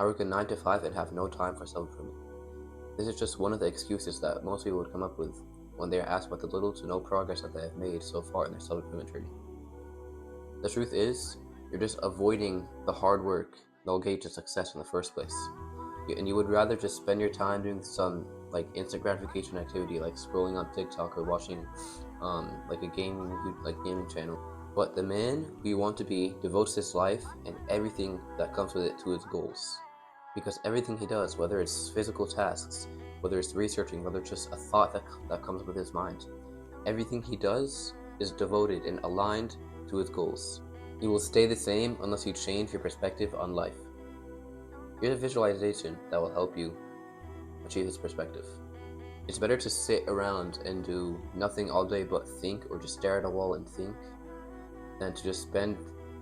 I work a 9 to 5 and have no time for self-improvement. This is just one of the excuses that most people would come up with when they are asked about the little to no progress that they have made so far in their self-improvement journey. The truth is, you're just avoiding the hard work that will get you to success in the first place. And you would rather just spend your time doing some like instant gratification activity like scrolling on TikTok or watching like a gaming channel. But the man who you want to be devotes his life and everything that comes with it to his goals. Because everything he does, whether it's physical tasks, whether it's researching, whether it's just a thought that comes up with his mind, everything he does is devoted and aligned to his goals. You will stay the same unless you change your perspective on life. Here's a visualization that will help you achieve this perspective. It's better to sit around and do nothing all day but think, or just stare at a wall and think, than to just spend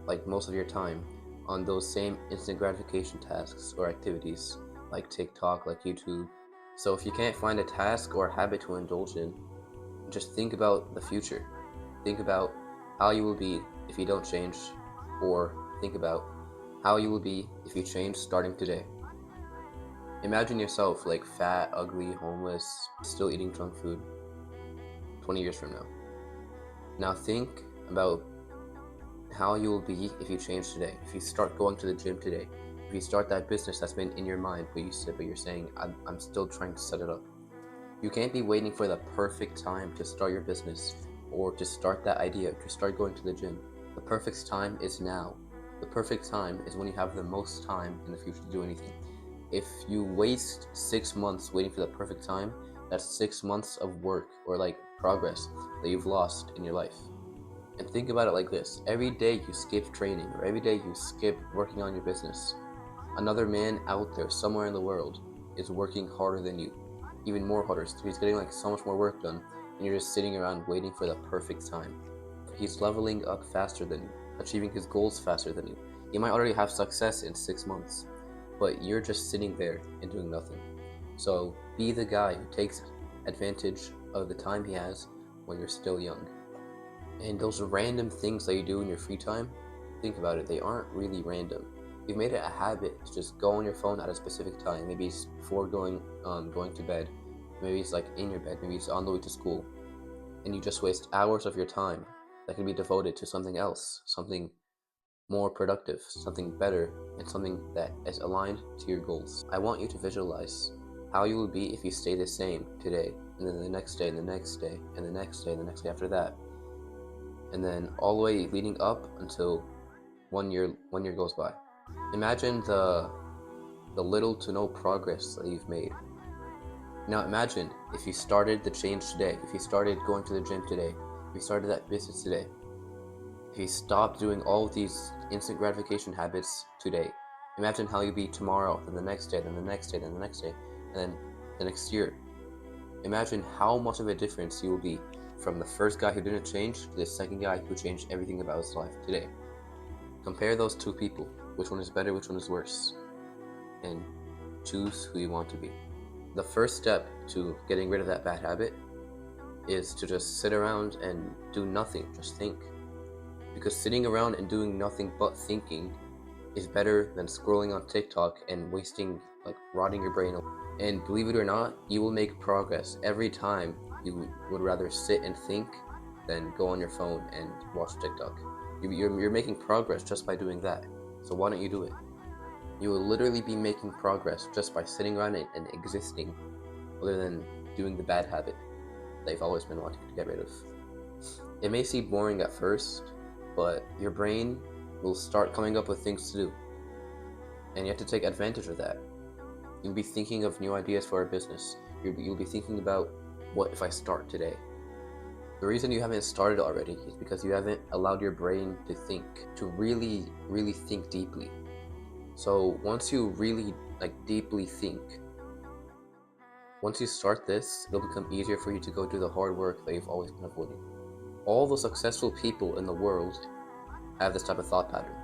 like most of your time on those same instant gratification tasks or activities like TikTok, like YouTube. So if you can't find a task or a habit to indulge in, just think about the future. Think about how you will be if you don't change, or think about how you will be if you change starting today. Imagine yourself like fat, ugly, homeless, still eating junk food 20 years from now. Now think about how you will be if you change today, if you start going to the gym today, if you start that business that's been in your mind, but you're saying, I'm still trying to set it up. You can't be waiting for the perfect time to start your business or to start that idea, to start going to the gym. The perfect time is now. The perfect time is when you have the most time in the future to do anything. If you waste 6 months waiting for the perfect time, that's 6 months of work or like progress that you've lost in your life. And think about it like this: every day you skip training, or every day you skip working on your business, another man out there somewhere in the world is working harder than you, even more harder. So he's getting like so much more work done, and you're just sitting around waiting for the perfect time. He's leveling up faster than you, achieving his goals faster than you. You might already have success in 6 months, but you're just sitting there and doing nothing. So be the guy who takes advantage of the time he has when you're still young. And those random things that you do in your free time, think about it, they aren't really random. You've made it a habit to just go on your phone at a specific time. Maybe it's before going to bed, maybe it's like in your bed, maybe it's on the way to school, and you just waste hours of your time that can be devoted to something else, something more productive, something better, and something that is aligned to your goals. I want you to visualize how you will be if you stay the same today, and then the next day, and the next day, and the next day, and the next day after that, and then all the way leading up until 1 year goes by. Imagine the little to no progress that you've made. Now imagine if you started the change today, if you started going to the gym today, if you started that business today, if you stopped doing all of these instant gratification habits today. Imagine how you'd be tomorrow, then the next day, then the next day, then the next day, and then the next year. Imagine how much of a difference you will be from the first guy who didn't change to the second guy who changed everything about his life today. Compare those two people. Which one is better, which one is worse? And choose who you want to be. The first step to getting rid of that bad habit is to just sit around and do nothing, just think. Because sitting around and doing nothing but thinking is better than scrolling on TikTok and wasting, like, rotting your brain. And believe it or not, you will make progress every time you would rather sit and think than go on your phone and watch TikTok. You're making progress just by doing that. So why don't you do it? You will literally be making progress just by sitting around and existing, other than doing the bad habit that you've always been wanting to get rid of. It may seem boring at first, but your brain will start coming up with things to do, and you have to take advantage of that. You'll be thinking of new ideas for a business. You'll be thinking about, what if I start today? The reason you haven't started already is because you haven't allowed your brain to think, to really, really think deeply. So once you really deeply think, once you start this, it'll become easier for you to go do the hard work that you've always been avoiding. All the successful people in the world have this type of thought pattern.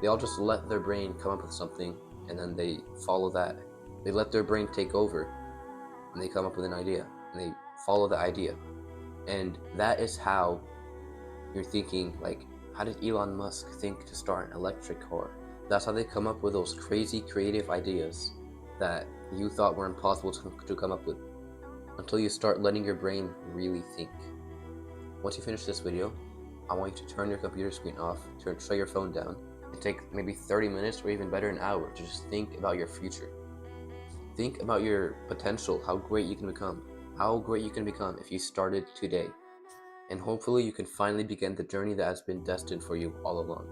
They all just let their brain come up with something, and then they follow that. They let their brain take over, and they come up with an idea, and they follow the idea. And that is how you're thinking, like, how did Elon Musk think to start an electric car? That's how they come up with those crazy creative ideas that you thought were impossible to come up with, until you start letting your brain really think. Once you finish this video, I want you to turn your computer screen off, shut your phone down, and take maybe 30 minutes or even better an hour to just think about your future. Think about your potential, how great you can become, if you started today. And hopefully you can finally begin the journey that has been destined for you all along.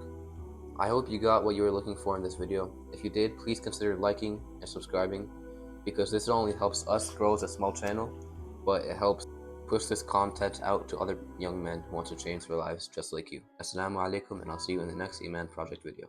I hope you got what you were looking for in this video. If you did, please consider liking and subscribing, because this not only helps us grow as a small channel, but it helps push this content out to other young men who want to change their lives just like you. Assalamu alaikum, and I'll see you in the next Iman Project video.